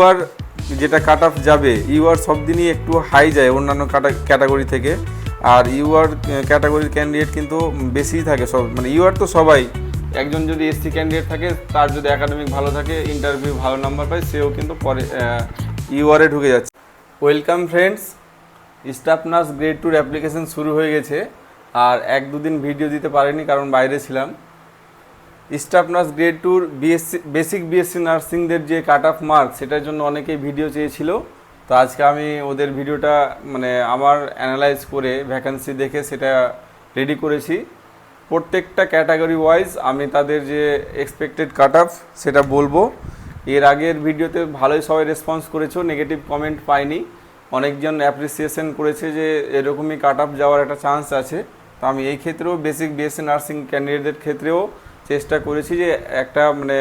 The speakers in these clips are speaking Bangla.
ইউআর যেটা কাট অফ যাবে, ইউআর সব দিনই একটু হাই যায় অন্যান্য ক্যাটাগরি থেকে। আর ইউআর ক্যাটাগরির ক্যান্ডিডেট কিন্তু বেশিই থাকে সব, মানে ইউআর তো সবাই, একজন যদি এসসি ক্যান্ডিডেট থাকে, তার যদি একাডেমিক ভালো থাকে, ইন্টারভিউ ভালো নাম্বার পায়, সেও কিন্তু পরে ইউআরে ঢুকে যাচ্ছে। Welcome friends, staff nurse grade 2 application শুরু হয়ে গেছে। আর 1-2 দিন ভিডিও দিতে পারিনি কারণ বাইরে ছিলাম। Staff nurse grade 2 basic BSc নার্সিংদের যে কাট অফ মার্ক, সেটার জন্য অনেকেই ভিডিও চেয়েছিল। তো আজকে আমি ওদের ভিডিওটা মানে আমার অ্যানালাইজ করে ভ্যাকান্সি দেখে সেটা রেডি করেছি। প্রত্যেকটা ক্যাটাগরি ওয়াইজ আমি তাদের যে এক্সপেক্টেড কাট অফ সেটা বলবো। এর আগের ভিডিওতে ভালোই সবাই রেসপন্স করেছো, নেগেটিভ কমেন্ট পাইনি। অনেকজন অ্যাপ্রিসিয়েশন করেছে যে এরকমই কাট অফ যাওয়ার একটা চান্স আছে। তো আমি এই ক্ষেত্রেও বেসিক বিএসসি নার্সিং ক্যান্ডিডেটদের ক্ষেত্রেও চেষ্টা করেছি যে একটা মানে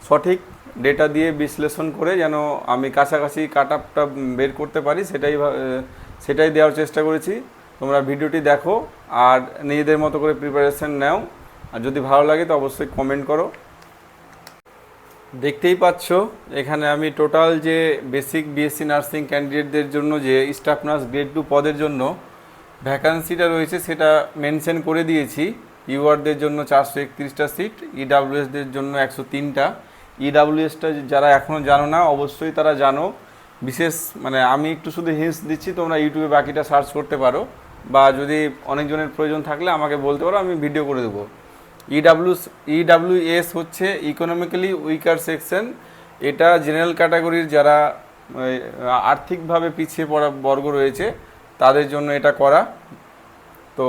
সঠিক ডেটা দিয়ে বিশ্লেষণ করে যেন আমি কাছাকাছি কাট অফটা বের করতে পারি, সেটাই দেওয়ার চেষ্টা করেছি। তোমরা ভিডিওটি দেখো আর নিজেদের মতো করে প্রিপারেশন নাও। আর যদি ভালো লাগে তো অবশ্যই কমেন্ট করো। দেখতেই পাচ্ছ এখানে আমি টোটাল যে বেসিক বিএসসি নার্সিং ক্যান্ডিডেটদের জন্য যে স্টাফ নার্স গ্রেড 2 পদের জন্য ভ্যাকান্সিটা রয়েছে সেটা মেনশন করে দিয়েছি। ইউআরদের জন্য 431টা সিট, ইডাব্লিউএসদের জন্য 103টা। ইডাব্লিউএসটা যারা এখনও জানো না অবশ্যই তারা জানো। বিশেষ মানে আমি একটু শুধু হিন্টস দিচ্ছি, তোমরা ইউটিউবে বাকিটা সার্চ করতে পারো, বা যদি অনেকজনের প্রয়োজন থাকলে আমাকে বলতে পারো, আমি ভিডিও করে দেবো। ইডাব্লিউএস হচ্ছে ইকোনমিক্যালি উইকার সেকশন। এটা জেনারেল ক্যাটাগরির যারা আর্থিকভাবে পিছিয়ে পড়া বর্গ রয়েছে তাদের জন্য এটা করা। তো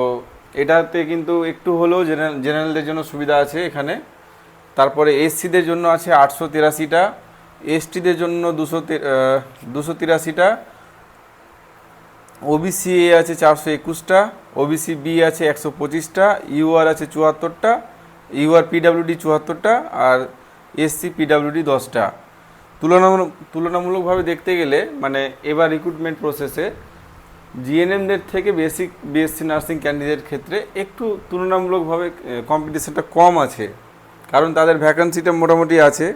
এটাতে কিন্তু একটু হলেও জেনারেলদের জন্য সুবিধা আছে এখানে। তারপরে এসসিদের জন্য আছে 883টা, এসটিদের জন্য 283টা, ওবিসি এ আছে 421টা, ওবিসি বি আছে 125টা, ইউআর আছে 74টা, ইউআর পিডাব্লিউডি 74টা, আর এসসি পিডাব্লিউডি 10টা। তুলনামূলকভাবে দেখতে গেলে মানে এবার রিক্রুটমেন্ট প্রসেসে জিএনএমদের থেকে বেসিক বিএসসি নার্সিং ক্যান্ডিডেট ক্ষেত্রে একটু তুলনামূলকভাবে কম্পিটিশনটা কম আছে, কারণ তাদের ভ্যাকান্সিটা মোটামুটি আছে।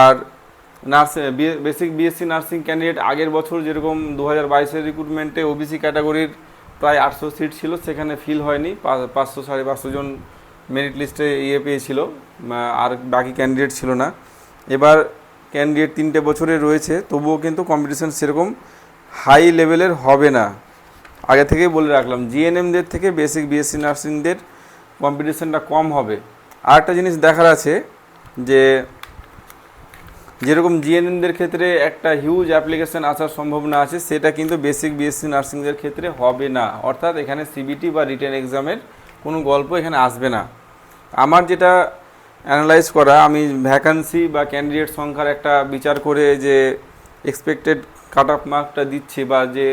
আর বেসিক বিএসসি নার্সিং ক্যান্ডিডেট আগের বছর যেরকম 2022-এর রিক্রুটমেন্টে ওবিসি ক্যাটাগরির প্রায় 800 সিট ছিল, সেখানে ফিল হয়নি, 500-550 জন মেরিট লিস্টে পেয়েছিল, আর বাকি ক্যান্ডিডেট ছিল না। এবার ক্যান্ডিডেট 3টে বছরে রয়েছে, তবুও কিন্তু কম্পিটিশন সেরকম হাই লেভেলের হবে না। আগে থেকেই বলে রাখলাম, জিএনএমদের থেকে বেসিক বিএসসি নার্সিংদের কম্পিটিশনটা কম হবে। আর একটা জিনিস দেখার আছে যে যেরকম জিএনএমদের ক্ষেত্রে একটা হিউজ অ্যাপ্লিকেশন আসার সম্ভাবনা আছে, সেটা কিন্তু বেসিক বিএসসি নার্সিংদের ক্ষেত্রে হবে না। অর্থাৎ এখানে সিবিটি বা রিটেন এক্সামের কোনো গল্প এখানে আসবে না। আমার যেটা অ্যানালাইজ করা, আমি ভ্যাকান্সি বা ক্যান্ডিডেট সংখ্যার একটা বিচার করে যে এক্সপেক্টেড কাট অফ মার্কটা দিচ্ছি, বা যে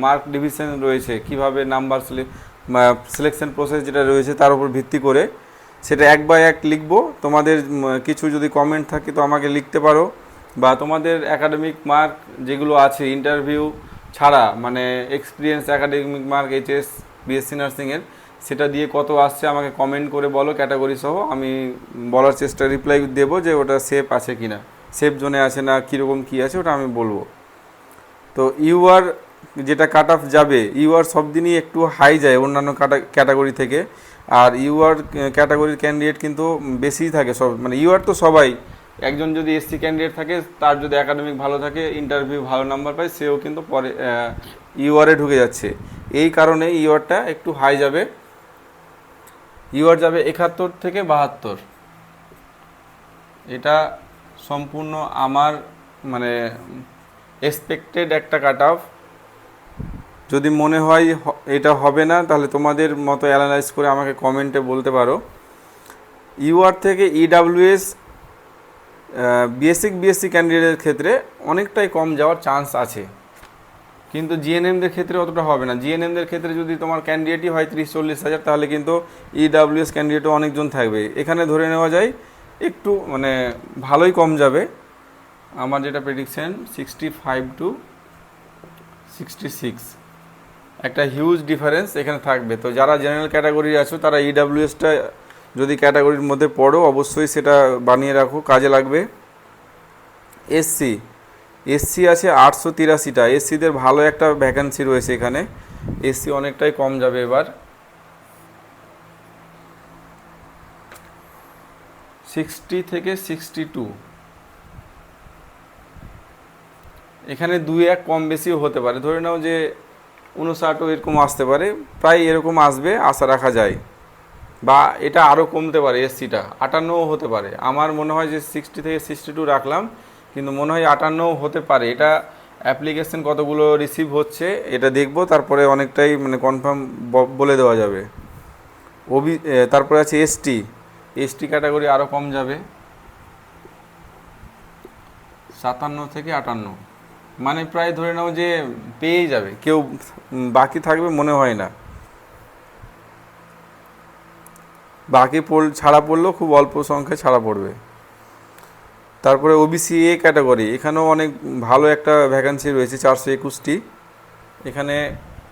মার্ক ডিভিশন রয়েছে, কিভাবে নাম্বার সিলেকশন প্রসেস যেটা রয়েছে তার উপর ভিত্তি করে সেটা 1 বাই 1 লিখবো। তোমাদের কিছু যদি কমেন্ট থাকে তো আমাকে লিখতে পারো, বা তোমাদের একাডেমিক মার্ক যেগুলো আছে ইন্টারভিউ ছাড়া, মানে experience academic mark HS BSc নার্সিংয়ের, সেটা দিয়ে কত আসছে আমাকে কমেন্ট করে বলো ক্যাটাগরি সহ। আমি বলার চেষ্টা রিপ্লাই দেবো যে ওটা সেফ আছে কি না, সেফ জোনে আছে না, কীরকম কী আছে ওটা আমি বলবো। তো ইউআর যেটা কাট অফ যাবে, ইউআর সব দিনই একটু হাই যায় অন্যান্য ক্যাটাগরি থেকে। আর ইউআর ক্যাটাগরির ক্যান্ডিডেট কিন্তু বেশিই থাকে সব, মানে ইউআর তো সবাই, একজন যদি এসসি ক্যান্ডিডেট থাকে, তার যদি একাডেমিক ভালো থাকে, ইন্টারভিউ ভালো নাম্বার পায়, সেও কিন্তু পরে ইউআরে ঢুকে যাচ্ছে। এই কারণে ইউআরটা একটু হাই যাবে। ইউআর যাবে 71 থেকে 72। এটা সম্পূর্ণ আমার মানে এক্সপেক্টেড একটা কাট অফ। যদি মনে হয় এটা হবে না, তাহলে তোমাদের মতো অ্যানালাইজ করে আমাকে কমেন্টে বলতে পারো। ইউআর থেকে ইডাব্লিউএস বেসিক বিএসসি ক্যান্ডিডেটের ক্ষেত্রে অনেকটাই কম যাওয়ার চান্স আছে, কিন্তু জিএনএমদের ক্ষেত্রে অতটা হবে না। জিএনএমদের ক্ষেত্রে যদি তোমার ক্যান্ডিডেটই হয় 30-40 হাজার, তাহলে কিন্তু ইডাব্লিউএস ক্যান্ডিডেটও অনেকজন থাকবে। এখানে ধরে নেওয়া যায় একটু মানে ভালোই কম যাবে। আমার যেটা প্রেডিকশন 65 to 66, একটা হিউজ ডিফারেন্স এখানে থাকবে। তো যারা জেনারেল ক্যাটাগরি আছো তারা ইডাব্লিউএসটা যদি ক্যাটাগরির মধ্যে পড়ো, অবশ্যই সেটা বানিয়ে রাখো, কাজে লাগবে। এসসি এসসি আছে 883টা, এসসিদের ভালো একটা ভ্যাকেন্সি রয়েছে এখানে, এসসি অনেকটাই কম যাবে এবার। 60 থেকে 62, এখানে 2-1 কম বেশিও হতে পারে, ধরে নাও যে 59 এরকম আসতে পারে, প্রায় এরকম আসবে আশা রাখা যায়, বা এটা আরও কমতে পারে, এসসিটা 58ও হতে পারে। আমার মনে হয় যে 60 থেকে 62 রাখলাম, কিন্তু মনে হয় 58ও হতে পারে। এটা অ্যাপ্লিকেশন কতগুলো রিসিভ হচ্ছে এটা দেখব, তারপরে অনেকটাই মানে কনফার্ম বলে দেওয়া যাবে। তারপরে আছে এসটি, এসটি ক্যাটাগরি আরও কম যাবে, 57 থেকে 58, মানে প্রায় ধরে নাও যে পেয়েই যাবে, কেউ বাকি থাকবে মনে হয় না। বাকি ছাড়া পড়লেও খুব অল্প সংখ্যায় ছাড়া পড়বে। তারপরে ওবিসি এ ক্যাটাগরি, এখানেও অনেক ভালো একটা ভ্যাকেন্সি রয়েছে, 421টি, এখানে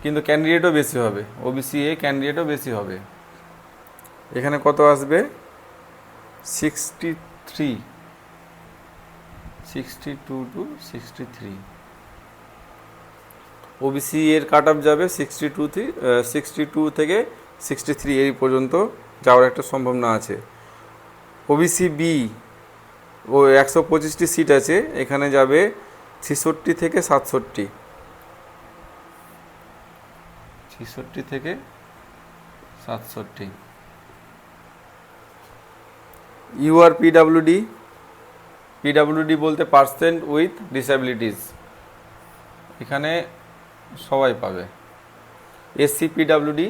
কিন্তু ক্যান্ডিডেটও বেশি হবে, ওবিসি এ ক্যান্ডিডেটও বেশি হবে। এখানে কত আসবে? 63, 62 টু 63। ওবিসি এর কাট অফ যাবে 62 থেকে 63 এই পর্যন্ত যাওয়ার একটা সম্ভাবনা আছে। ওবিসি বি, ও 125টি সিট আছে, এখানে যাবে 66 থেকে 67, 66 থেকে 67। ইউআর পিডাব্লিউডি, পিডাব্লিউডি বলতে পার্সেন্ট উইথ ডিসএবিলিটিস, এখানে সবাই পাবে। এসসি পিডাব্লিউডি,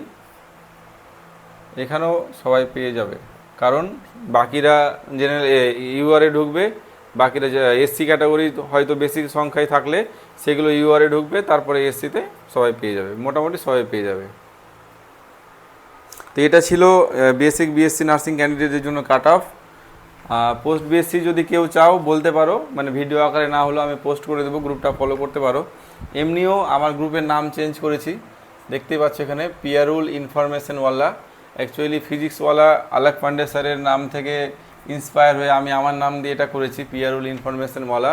এখানেও সবাই পেয়ে যাবে, কারণ বাকিরা জেনারেল ইউআরে ঢুকবে, বাকিরা এসসি ক্যাটাগরি হয়তো বেশি সংখ্যায় থাকলে সেগুলো ইউআরে ঢুকবে, তারপরে এসসিতে সবাই পেয়ে যাবে, মোটামুটি সবাই পেয়ে যাবে। তো এটা ছিল বেসিক বিএসসি নার্সিং ক্যান্ডিডেটের জন্য কাট অফ। পোস্ট বিএসসি যদি কেউ চাও বলতে পারো, মানে ভিডিও আকারে না হলেও আমি পোস্ট করে দেবো, গ্রুপটা ফলো করতে পারো। এমনিও আমার গ্রুপের নাম চেঞ্জ করেছি, দেখতেই পাচ্ছ এখানে, পিয়ারুল ইনফরমেশনওয়ালা। অ্যাকচুয়ালি ফিজিক্সওয়ালা আলাক পান্ডে স্যারের নাম থেকে ইন্সপায়ার হয়ে আমি আমার নাম দিয়ে এটা করেছি, পিয়ারুল ইনফরমেশনওয়ালা।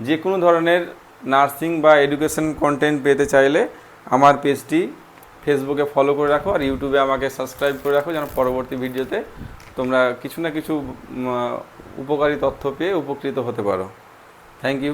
যে কোনো ধরনের নার্সিং বা এডুকেশন কন্টেন্ট পেতে চাইলে আমার পেজটি ফেসবুকে ফলো করে রাখো, আর ইউটিউবে আমাকে সাবস্ক্রাইব করে রাখো, যেন পরবর্তী ভিডিওতে তোমরা কিছু না কিছু উপকারী তথ্য পেয়ে উপকৃত হতে পারো। Thank you.